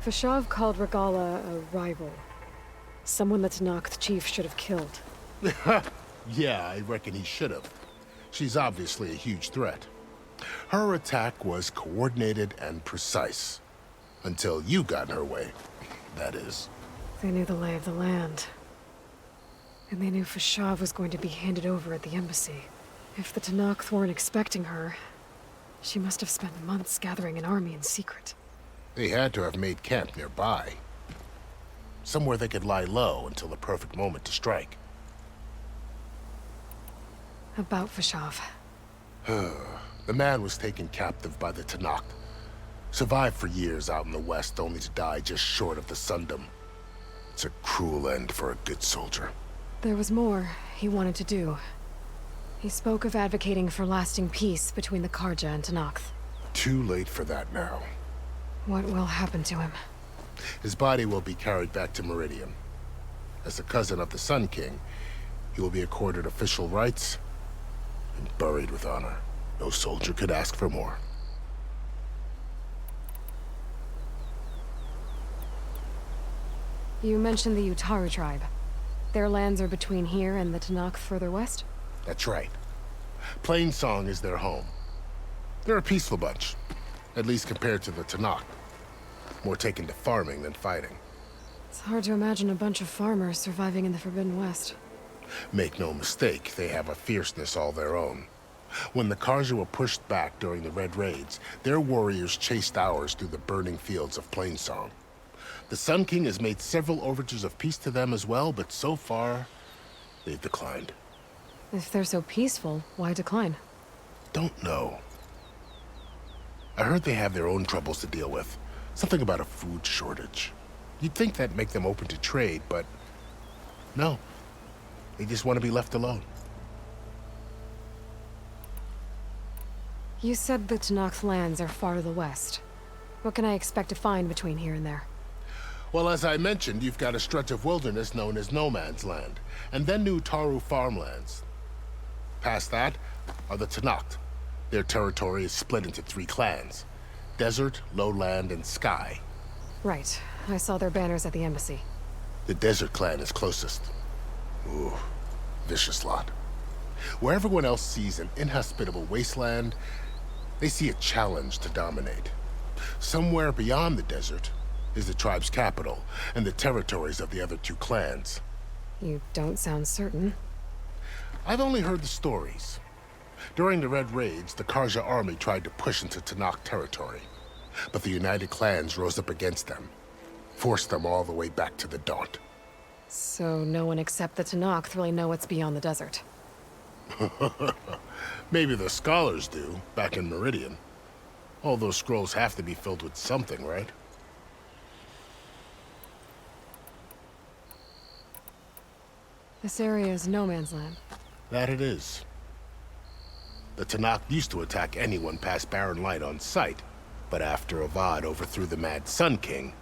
Fashav called Regala a rival. Someone that Tanakh chief should have killed. Yeah, I reckon he should have. She's obviously a huge threat. Her attack was coordinated and precise. Until you got in her way, that is. They knew the lay of the land. And they knew Fashav was going to be handed over at the embassy. If the Tanakh weren't expecting her, she must have spent months gathering an army in secret. They had to have made camp nearby. Somewhere they could lie low until the perfect moment to strike. About Fashav. The man was taken captive by the Tanakh. Survived for years out in the west, only to die just short of the Sundom. It's a cruel end for a good soldier. There was more he wanted to do. He spoke of advocating for lasting peace between the Karja and Tanakh. Too late for that now. What will happen to him? His body will be carried back to Meridian. As a cousin of the Sun King, he will be accorded official rights and buried with honor. No soldier could ask for more. You mentioned the Utaru tribe. Their lands are between here and the Tanakh further west? That's right. Plainsong is their home. They're a peaceful bunch, at least compared to the Tanakh. More taken to farming than fighting. It's hard to imagine a bunch of farmers surviving in the Forbidden West. Make no mistake, they have a fierceness all their own. When the Karja were pushed back during the Red Raids, their warriors chased ours through the burning fields of Plainsong. The Sun King has made several overtures of peace to them as well, but so far, they've declined. If they're so peaceful, why decline? Don't know. I heard they have their own troubles to deal with. Something about a food shortage. You'd think that'd make them open to trade, but no. They just want to be left alone. You said the Tanakh's lands are far to the west. What can I expect to find between here and there? Well, as I mentioned, you've got a stretch of wilderness known as No Man's Land, and then New Taru farmlands. Past that are the Tanakh. Their territory is split into 3 clans: Desert, Lowland, and Sky. Right. I saw their banners at the embassy. The Desert clan is closest. Ooh, vicious lot. Where everyone else sees an inhospitable wasteland, they see a challenge to dominate. Somewhere beyond the desert is the tribe's capital and the territories of the other 2 clans. You don't sound certain. I've only heard the stories. During the Red Raids, the Karja army tried to push into Tanakh territory, but the United Clans rose up against them, forced them all the way back to the Daunt. So no one except the Tanakh really know what's beyond the desert. Maybe the scholars do, back in Meridian. All those scrolls have to be filled with something, right? This area is no man's land. That it is. The Tanakh used to attack anyone past Barren Light on sight, but after Avad overthrew the Mad Sun King,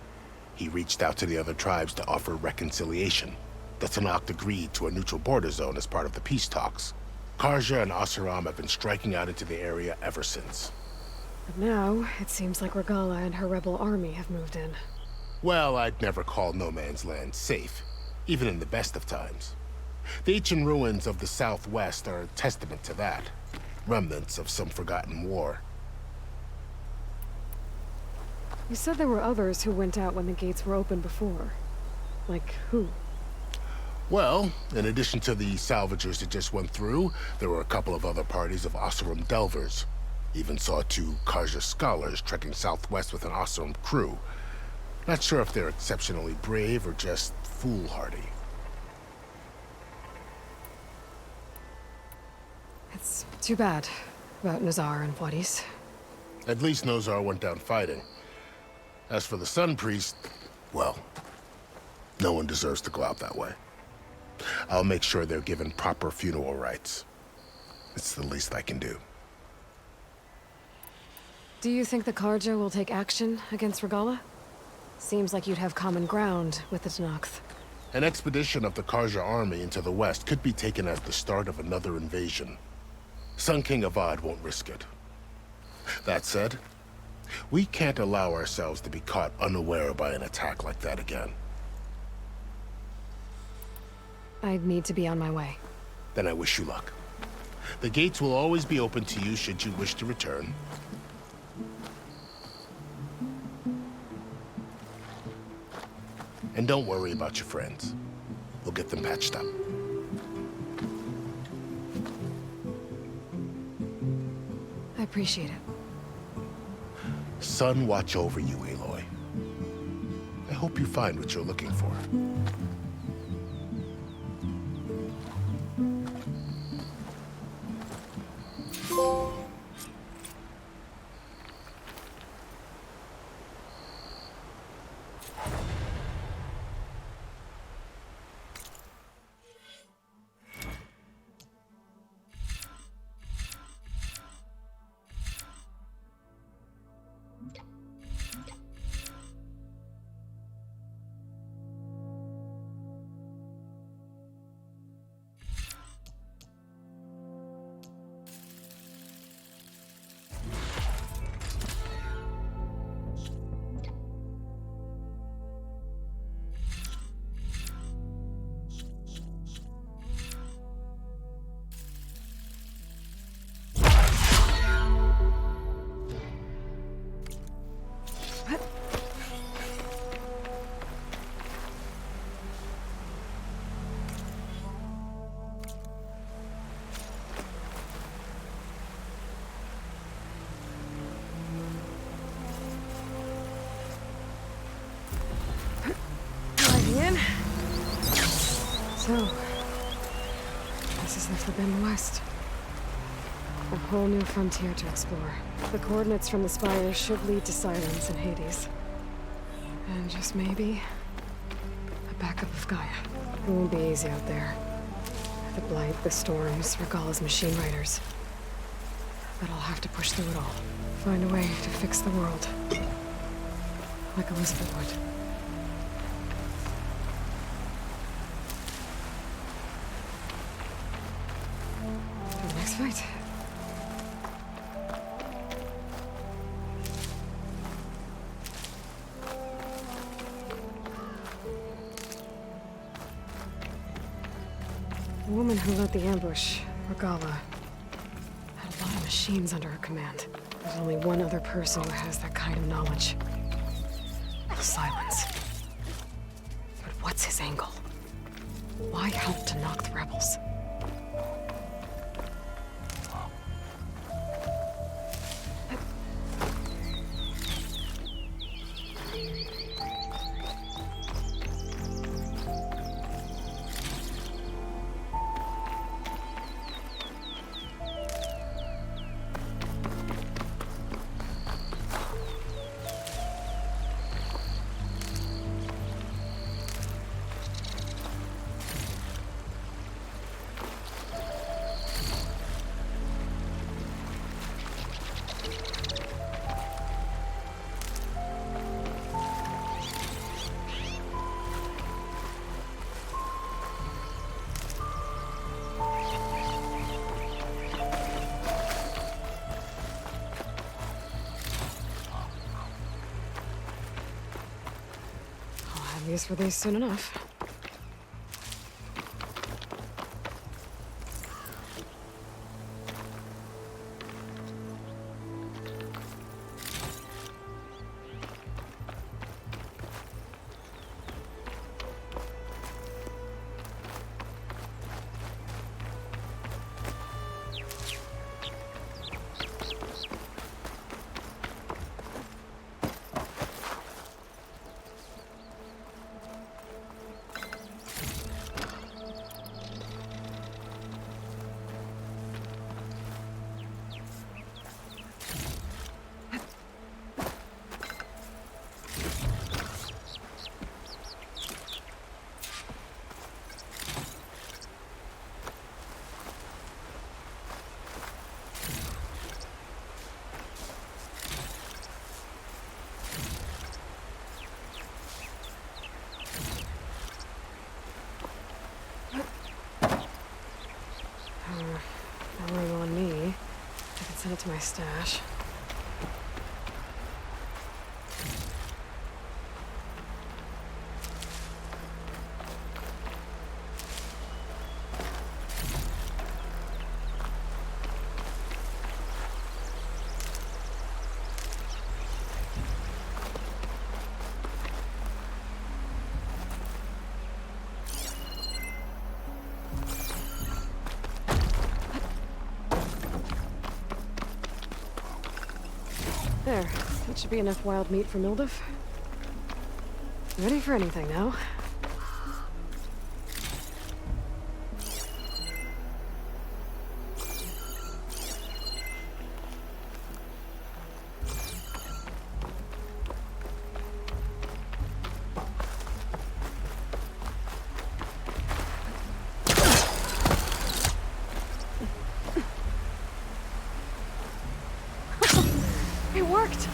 he reached out to the other tribes to offer reconciliation. The Tanakh agreed to a neutral border zone as part of the peace talks. Karja and Asuram have been striking out into the area ever since. But now, it seems like Regala and her rebel army have moved in. Well, I'd never call No Man's Land safe, even in the best of times. The ancient ruins of the Southwest are a testament to that. Remnants of some forgotten war. You said there were others who went out when the gates were open before. Like who? Well, in addition to the salvagers that just went through, there were a couple of other parties of Oseram Delvers. Even saw 2 Karja scholars trekking southwest with an Oseram crew. Not sure if they're exceptionally brave or just foolhardy. It's too bad about Nazar and Wadis. At least Nozar went down fighting. As for the Sun Priest, well, no one deserves to go out that way. I'll make sure they're given proper funeral rites. It's the least I can do. Do you think the Karja will take action against Regala? Seems like you'd have common ground with the Tanakh. An expedition of the Karja army into the west could be taken as the start of another invasion. Sun King Avad won't risk it. That said, We can't allow ourselves to be caught unaware by an attack like that again. I need to be on my way. Then I wish you luck. The gates will always be open to you should you wish to return. And don't worry about your friends. We'll get them patched up. I appreciate it. Sun watch over you, Aloy. I hope you find what you're looking for. So, this is the Forbidden West. A whole new frontier to explore. The coordinates from the spires should lead to Silence and Hades. And just maybe, a backup of Gaia. It won't be easy out there. The Blight, the Storms, Regalla's machine riders. But I'll have to push through it all. Find a way to fix the world. Like Elizabeth would. For the next fight. The woman who led the ambush, Regalla, had a lot of machines under her command. There's only one other person who has that kind of knowledge. Silence. But what's his angle? Why help to knock the rebels? Use for these soon enough. No room on me. I can send it to my stash. There. That should be enough wild meat for Mildif. Ready for anything now. It worked!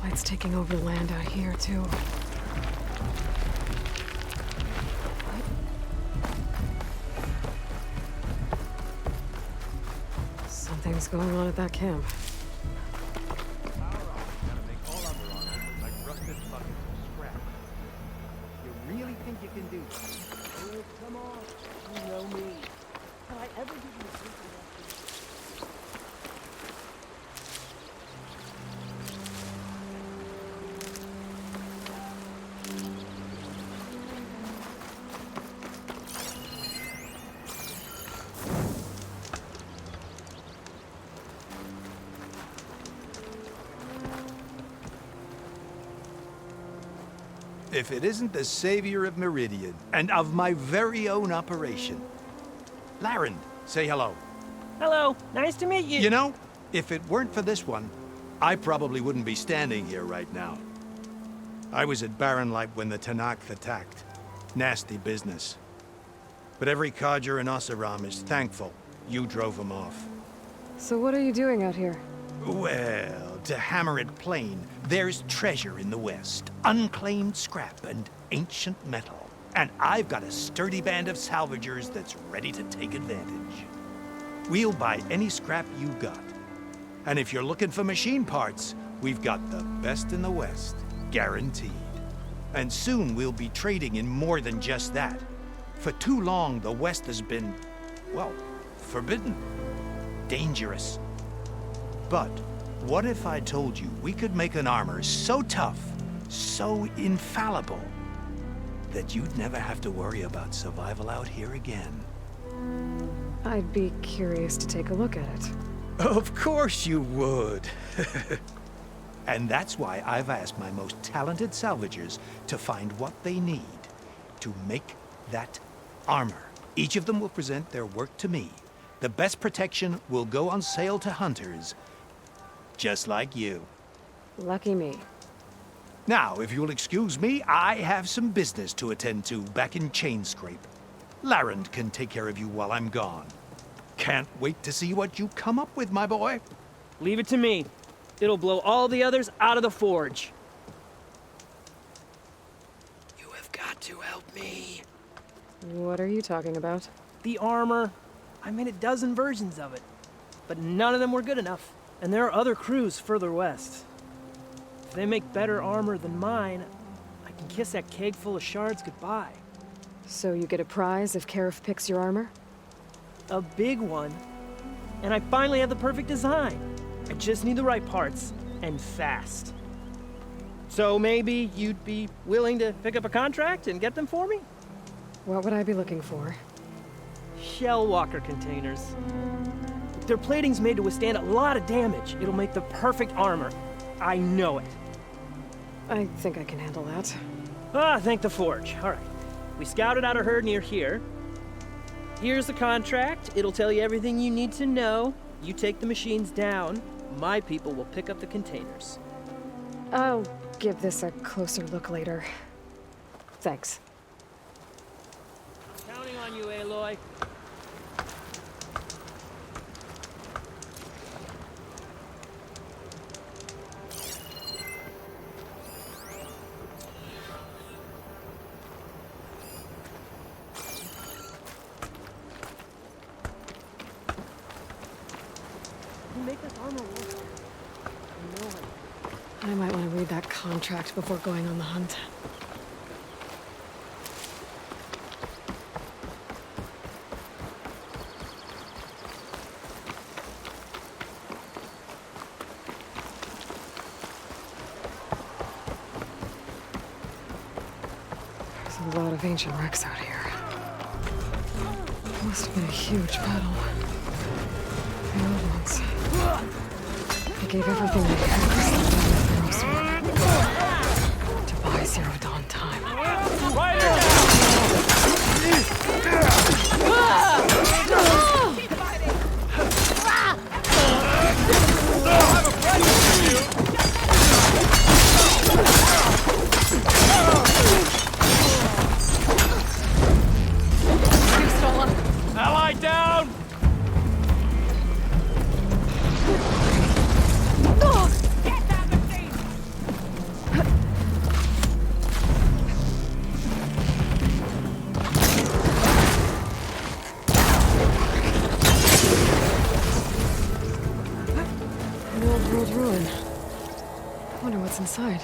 Light's taking over the land out here, too. Something's going on at that camp. You really think you can do that? Oh, come on. You know me. Can I ever give you a secret? If it isn't the savior of Meridian, and of my very own operation. Laren, say hello. Hello. Nice to meet you. You know, if it weren't for this one, I probably wouldn't be standing here right now. I was at Barren Light when the Tanakh attacked. Nasty business. But every codger in Oseram is thankful you drove them off. So what are you doing out here? Well, to hammer it plain, there's treasure in the west. Unclaimed scrap and ancient metal. And I've got a sturdy band of salvagers that's ready to take advantage. We'll buy any scrap you got. And if you're looking for machine parts, we've got the best in the west, guaranteed. And soon we'll be trading in more than just that. For too long, the west has been, well, forbidden. Dangerous. But what if I told you we could make an armor so tough, so infallible, that you'd never have to worry about survival out here again? I'd be curious to take a look at it. Of course you would. And that's why I've asked my most talented salvagers to find what they need to make that armor. Each of them will present their work to me. The best protection will go on sale to hunters, just like you. Lucky me. Now, if you'll excuse me, I have some business to attend to back in Chainscrape. Laren can take care of you while I'm gone. Can't wait to see what you come up with, my boy. Leave it to me. It'll blow all the others out of the forge. You have got to help me. What are you talking about? The armor. I made a dozen versions of it. But none of them were good enough. And there are other crews further west. If they make better armor than mine, I can kiss that keg full of shards goodbye. So you get a prize if Karif picks your armor? A big one. And I finally have the perfect design. I just need the right parts, and fast. So maybe you'd be willing to pick up a contract and get them for me? What would I be looking for? Shell walker containers. Their plating's made to withstand a lot of damage. It'll make the perfect armor. I know it. I think I can handle that. Ah, thank the forge. All right. We scouted out a herd near here. Here's the contract. It'll tell you everything you need to know. You take the machines down. My people will pick up the containers. I'll give this a closer look later. Thanks. Counting on you, Aloy. Make this armor work. I know it. I might want to read that contract before going on the hunt. of ancient wrecks out here. Must have been a huge battle. The old ones. They gave everything they had to slow down the Pharaoh's work. To buy Zero Dawn time. Ally down! An old world ruin. Wonder what's inside.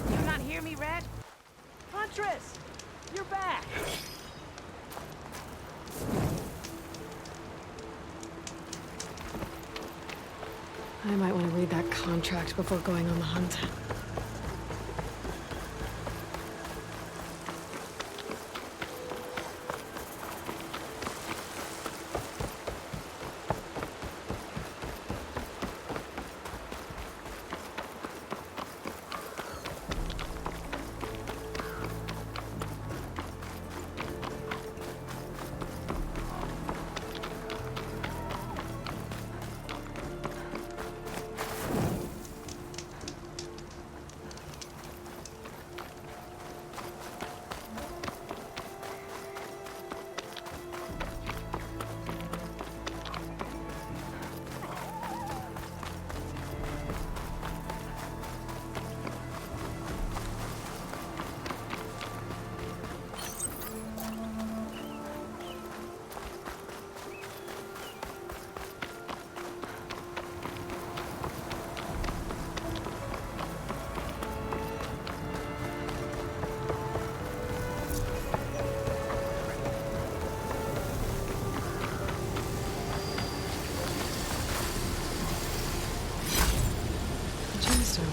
You not hear me, Red? Huntress! You're back! I might want to read that contract before going on the hunt. Gemstone.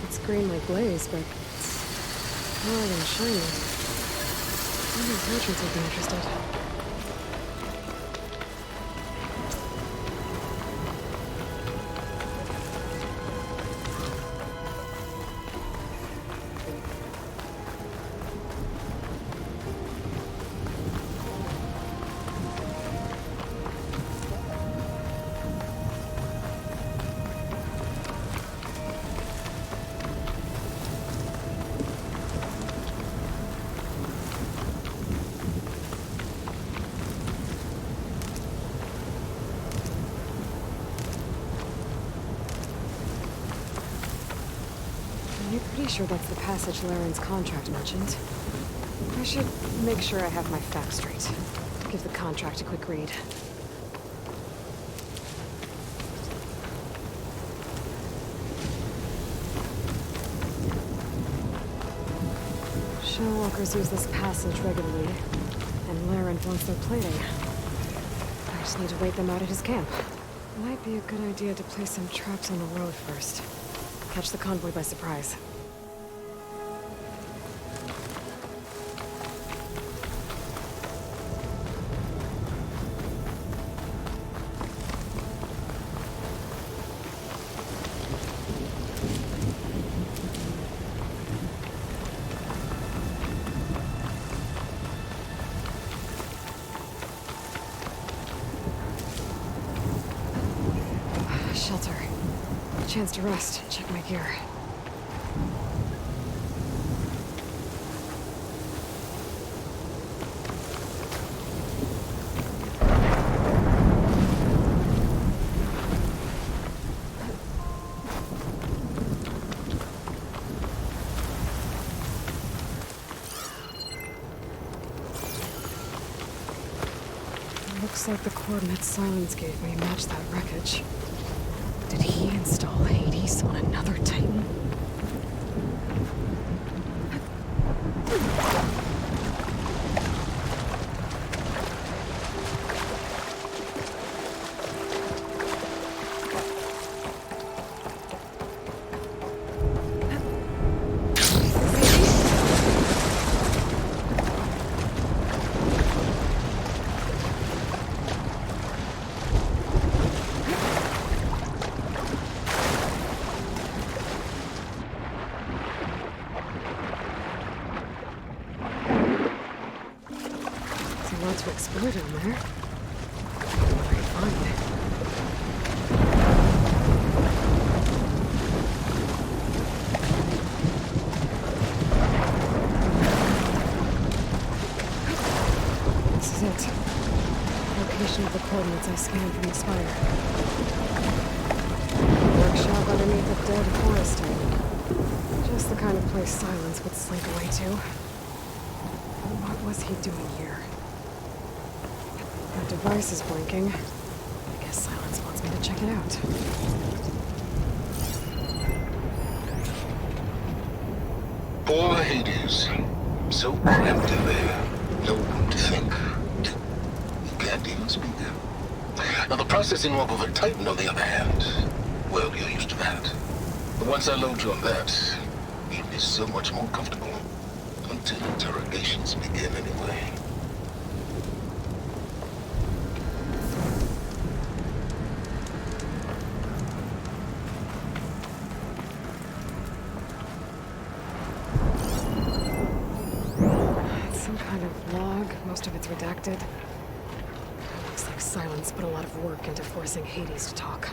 It's green like blaze, but it's more than shiny. Maybe these merchants would be interested. I'm pretty sure that's the passage Laren's contract mentioned. I should make sure I have my facts straight. Give the contract a quick read. Showwalkers use this passage regularly, and Laren wants their plating. I just need to wait them out at his camp. Might be a good idea to place some traps on the road first. Catch the convoy by surprise. Shelter. Chance to rest, check my gear. Looks like the coordinates Silence gave me match that wreckage. Did he install Hades on another Titan? Lots to explore down there. What I find. This is it. Location of the coordinates I scanned from the spire. Workshop underneath a dead forest tank. Just the kind of place Silence would slink away to. What was he doing here? My device is blinking. I guess Silence wants me to check it out. Poor Hades. So cramped in there. No room to think. You can't even speak. Now the processing orb of a Titan, on the other hand, well, you're used to that. But once I load you on that, you'll be so much more comfortable. Until interrogations begin anyway. Some kind of log, most of it's redacted. Looks like Silence put a lot of work into forcing Hades to talk.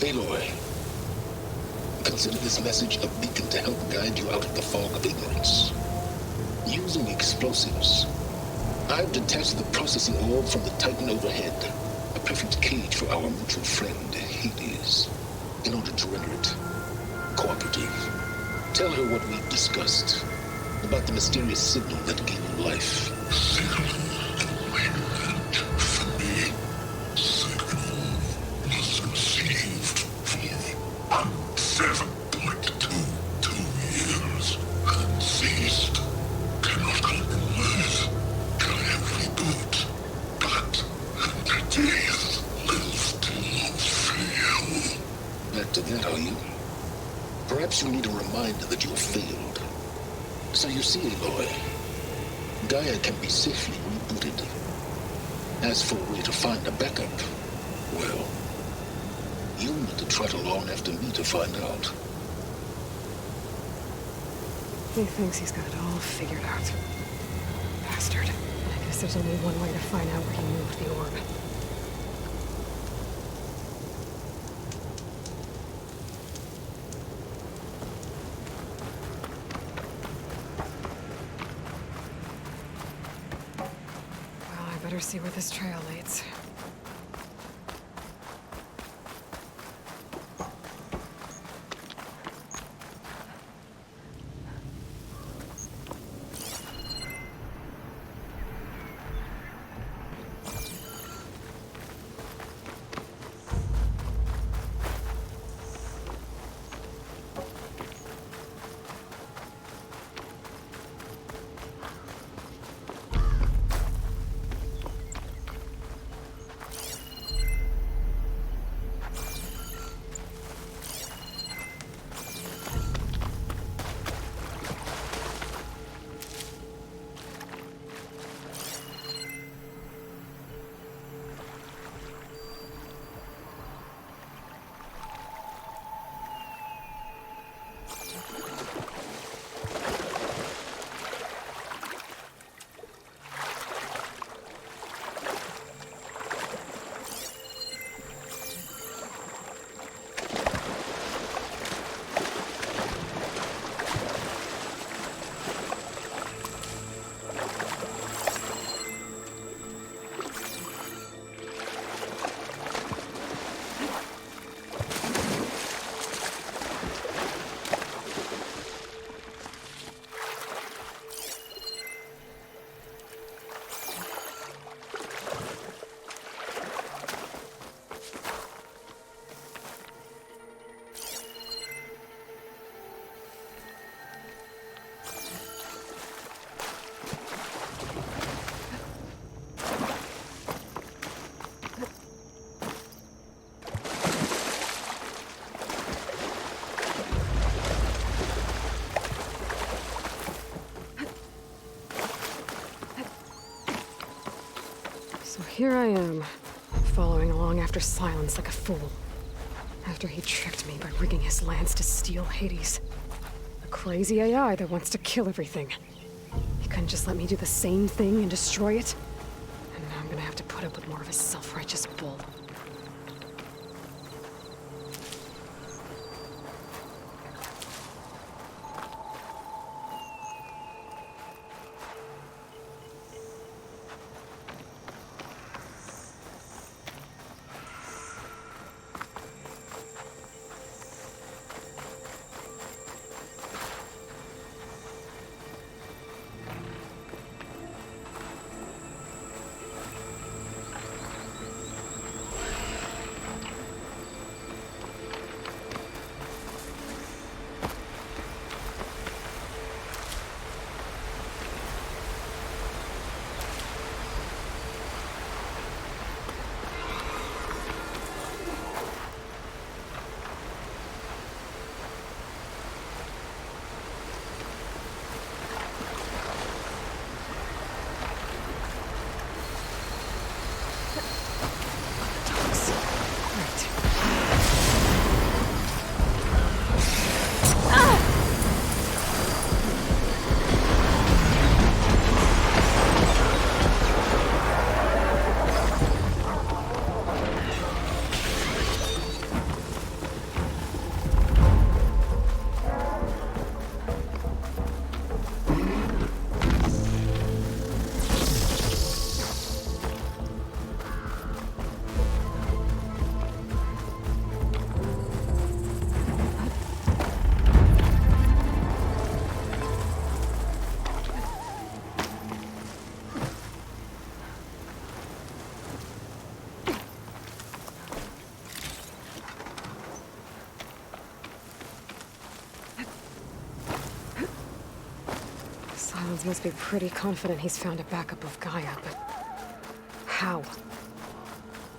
Aloy, consider this message a beacon to help guide you out of the fog of ignorance. Using explosives, I've detached the processing orb from the Titan overhead, a perfect cage for our mutual friend, Hades, in order to render it cooperative. Tell her what we discussed about the mysterious signal that gave you life. Back to that, are you? Perhaps you need a reminder that you have failed. So you see, Aloy, Gaia can be safely rebooted. As for a way to find a backup, well, you'll need to trot along after me to find out. He thinks he's got it all figured out. Bastard. I guess there's only one way to find out where he moved the orb. Better see where this trail leads. here I am, following along after Silence like a fool. After he tricked me by rigging his lance to steal Hades. A crazy AI that wants to kill everything. He couldn't just let me do the same thing and destroy it? And now I'm gonna have to put up with more of his self-righteous bull. Silence must be pretty confident he's found a backup of Gaia, but how?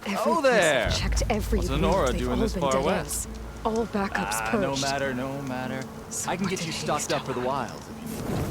Every place there! I've checked every What's room, Honora they've doing all this been far dead west? ends. All backups purged. No matter. So I can what get did you Hades stocked up tell for the her? wilds if you need.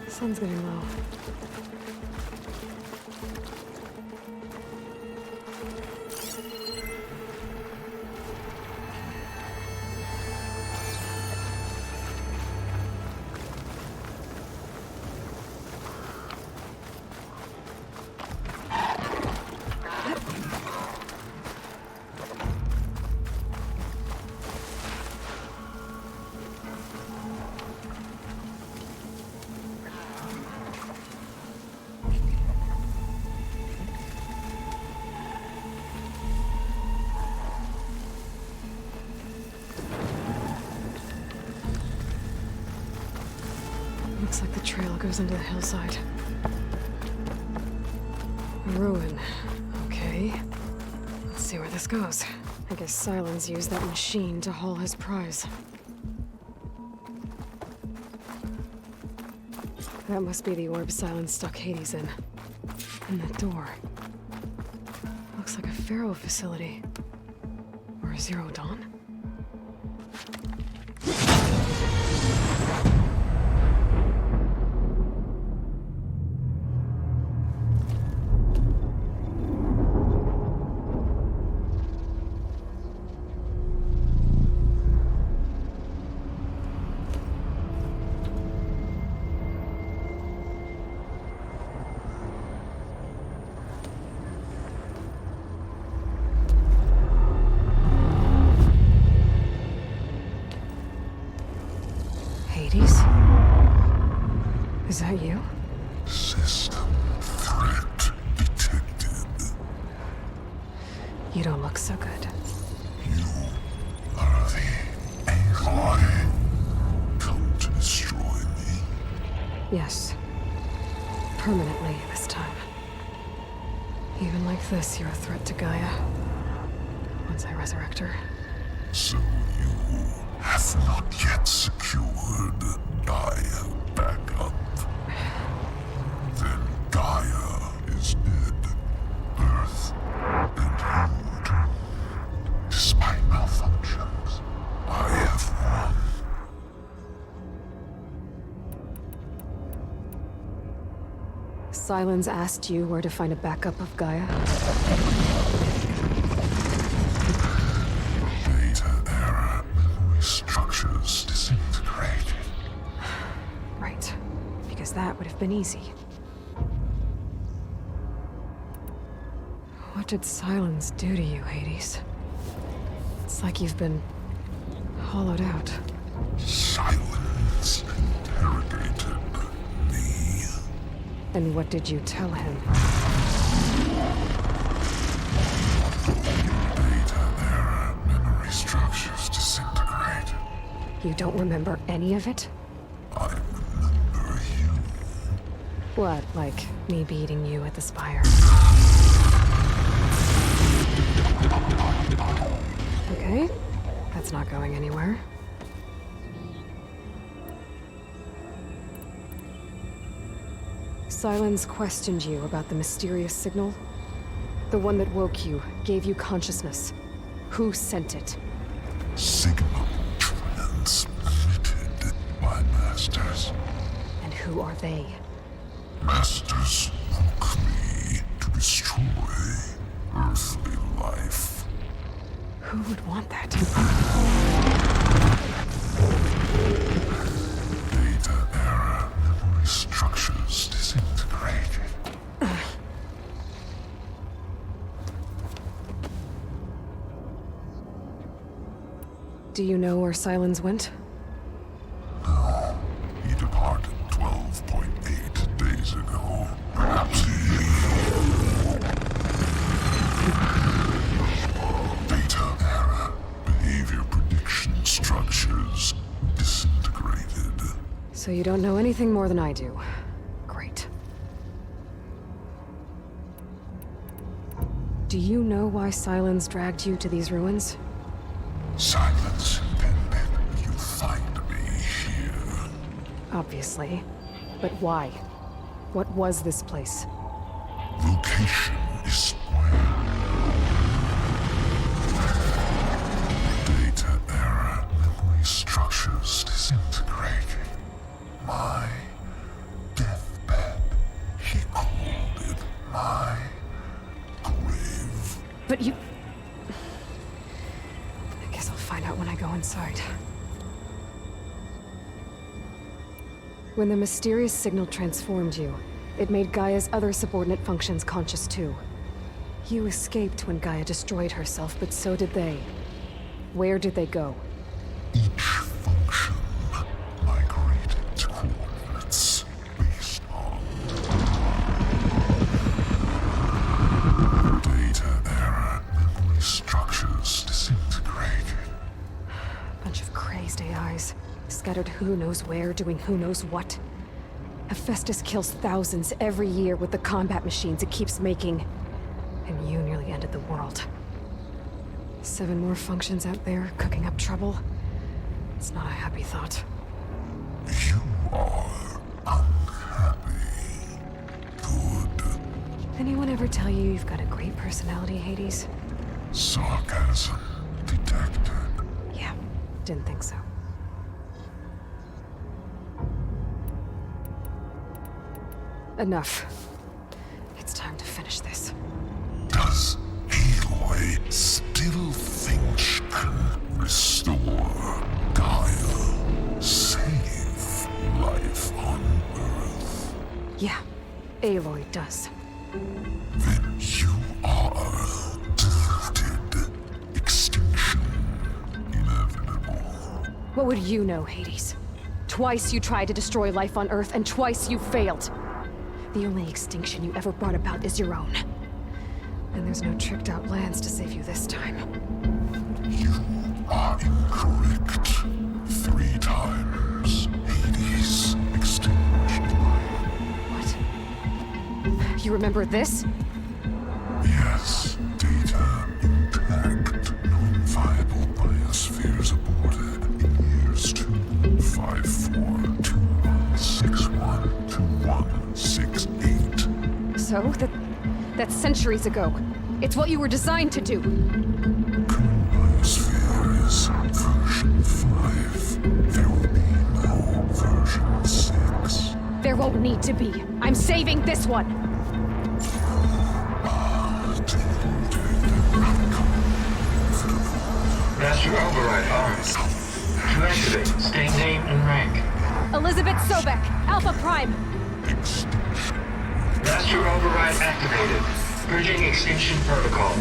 Sun's getting low. Looks like the trail goes into the hillside. A ruin. Okay. Let's see where this goes. I guess Silence used that machine to haul his prize. That must be the orb Silence stuck Hades in. And that door. Looks like a Pharaoh facility. Or a Zero Dawn? Hades? Is that you? System threat detected. You don't look so good. You are the Aloy. Come to destroy me. Yes. Permanently this time. Even like this, you're a threat to Gaia. Once I resurrect her. So you have not yet secured Gaia back up. Then Gaia is dead. Earth and you doomed. Despite malfunctions, I have won. Sylens asked you where to find a backup of Gaia? Data error. Memory structures disintegrated. Right. Because that would have been easy. What did Sylens do to you, Hades? It's like you've been hollowed out. Silence interrogated me. And what did you tell him? Data error. Memory structures disintegrated. You don't remember any of it? I remember you. What, like me beating you at the spire? Okay, that's not going anywhere. Sylens questioned you about the mysterious signal? The one that woke you, gave you consciousness. Who sent it? Signal transmitted by masters. And who are they? Masters woke me to destroy earthly life. Who would want that? Data error. Memory structures disintegrated. Do you know where Sylens went? No. He departed 12.8 days ago. Perhaps he... Data error. Behavior prediction structures disintegrated. So you don't know anything more than I do. Great. Do you know why Sylens dragged you to these ruins? Silence intended you find me here. Obviously. But why? What was this place? Location is square. Data error. Memory structures disintegrated. My deathbed. He called it my grave. But you... I guess I'll find out when I go inside. When the mysterious signal transformed you, it made Gaia's other subordinate functions conscious too. You escaped when Gaia destroyed herself, but so did they. Where did they go? Each function migrated to coordinates based on data error. Memory structures disintegrated. Bunch of crazed AIs, scattered who knows where, doing who knows what. Hephaestus kills thousands every year with the combat machines it keeps making. And you nearly ended the world. 7 more functions out there, cooking up trouble. It's not a happy thought. You are unhappy. Good. Anyone ever tell you you've got a great personality, Hades? Sarcasm detected. Yeah, didn't think so. Enough. It's time to finish this. Does Aloy still think she can restore Gaia? Save life on Earth? Yeah, Aloy does. Then you are deluded. Extinction inevitable. What would you know, Hades? Twice you tried to destroy life on Earth, and twice you failed. The only extinction you ever brought about is your own. And there's no tricked-out lands to save you this time. You are incorrect. 3 times. Hades extinguished life. What? You remember this? Yes, data intact. Non-viable biospheres aborted in years 254, 2161, 2168. So, that's centuries ago. It's what you were designed to do. Current biosphere is version 5. There will be no version 6. There won't need to be. I'm saving this one. Master override arms. To activate, state name and rank. Elizabeth Sobek, Alpha Prime. Master override activated. Bridging extinction protocol.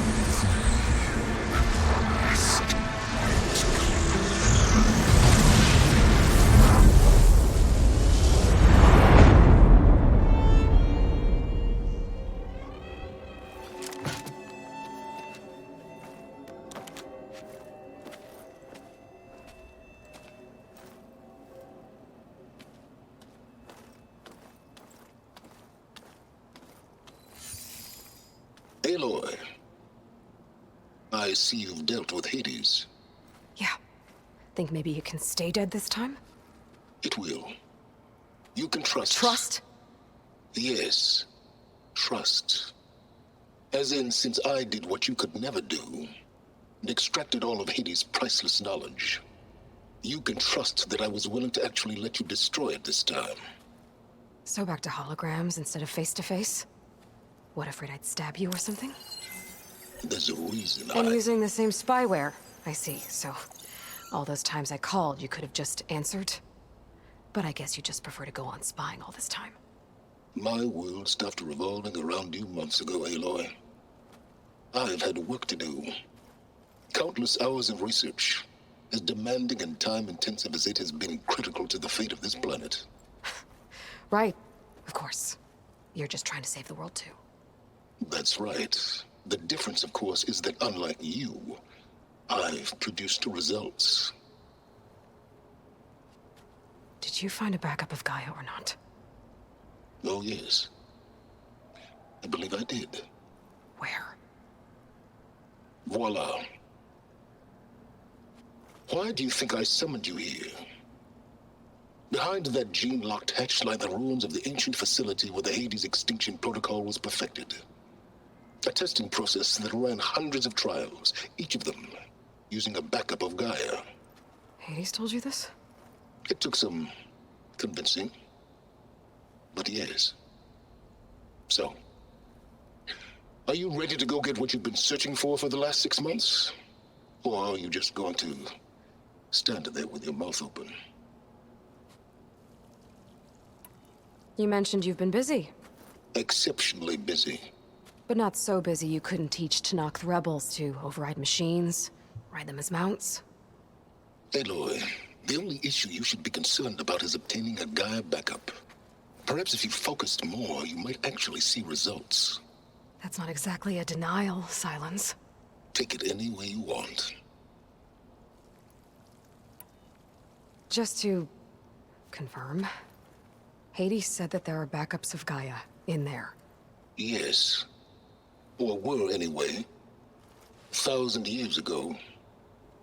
Aloy, I see you've dealt with Hades. Yeah. Think maybe you can stay dead this time? It will. You can trust. Trust? Yes. Trust. As in, since I did what you could never do, and extracted all of Hades' priceless knowledge, you can trust that I was willing to actually let you destroy it this time. So back to holograms instead of face-to-face? What, afraid I'd stab you or something? There's a reason And using the same spyware. I see, so... all those times I called, you could have just answered? But I guess you just prefer to go on spying all this time. My world stopped revolving around you months ago, Aloy. I've had work to do. Countless hours of research, as demanding and time-intensive as it has been critical to the fate of this planet. Right. Of course. You're just trying to save the world, too. That's right. The difference, of course, is that unlike you, I've produced results. Did you find a backup of Gaia or not? Oh, yes. I believe I did. Where? Voila. Why do you think I summoned you here? Behind that gene-locked hatch lie the ruins of the ancient facility where the Hades extinction protocol was perfected. A testing process that ran hundreds of trials, each of them using a backup of Gaia. Hades told you this? It took some convincing, but yes. So, are you ready to go get what you've been searching for the last 6 months? Or are you just going to stand there with your mouth open? You mentioned you've been busy. Exceptionally busy. But not so busy you couldn't teach Tanakh the rebels to override machines, ride them as mounts. Aloy, the only issue you should be concerned about is obtaining a Gaia backup. Perhaps if you focused more, you might actually see results. That's not exactly a denial, Silence. Take it any way you want. Just to confirm, Hades said that there are backups of Gaia in there. Yes. Or were, anyway. 1,000 years ago.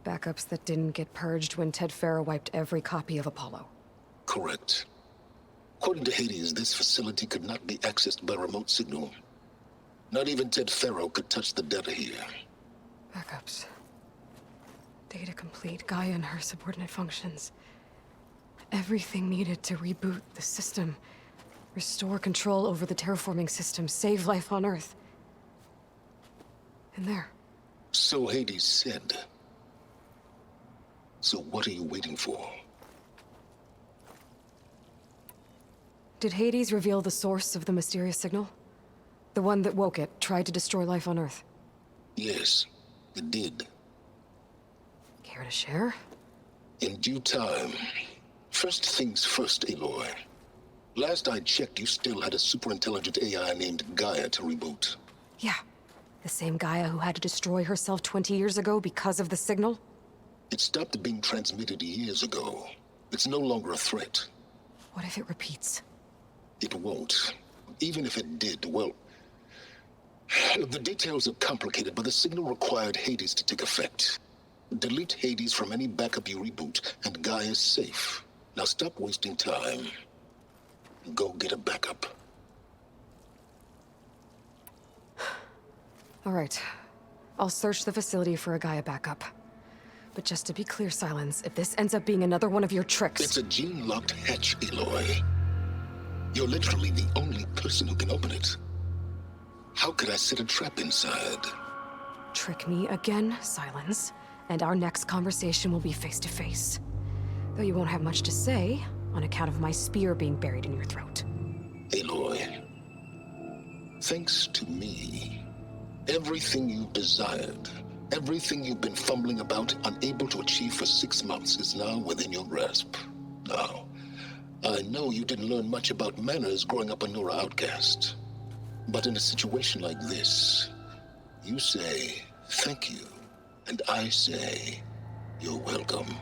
Backups that didn't get purged when Ted Farrow wiped every copy of Apollo. Correct. According to Hades, this facility could not be accessed by remote signal. Not even Ted Farrow could touch the data here. Backups. Data complete, Gaia and her subordinate functions. Everything needed to reboot the system. Restore control over the terraforming system, save life on Earth. And there. So Hades said. So what are you waiting for? Did Hades reveal the source of the mysterious signal? The one that woke it, tried to destroy life on Earth? Yes, it did. Care to share? In due time. First things first, Aloy. Last I checked, you still had a superintelligent AI named Gaia to reboot. Yeah. The same Gaia who had to destroy herself 20 years ago because of the signal? It stopped being transmitted years ago. It's no longer a threat. What if it repeats? It won't. Even if it did, well... The details are complicated, but the signal required Hades to take effect. Delete Hades from any backup you reboot, and Gaia's safe. Now stop wasting time. Go get a backup. All right. I'll search the facility for a Gaia backup. But just to be clear, Silence, if this ends up being another one of your tricks... It's a gene-locked hatch, Aloy. You're literally the only person who can open it. How could I set a trap inside? Trick me again, Silence, and our next conversation will be face-to-face. Though you won't have much to say, on account of my spear being buried in your throat. Aloy, thanks to me, everything you desired, everything you've been fumbling about, unable to achieve for 6 months, is now within your grasp. Now, I know you didn't learn much about manners growing up a Nora outcast. But in a situation like this, you say, thank you, and I say, you're welcome.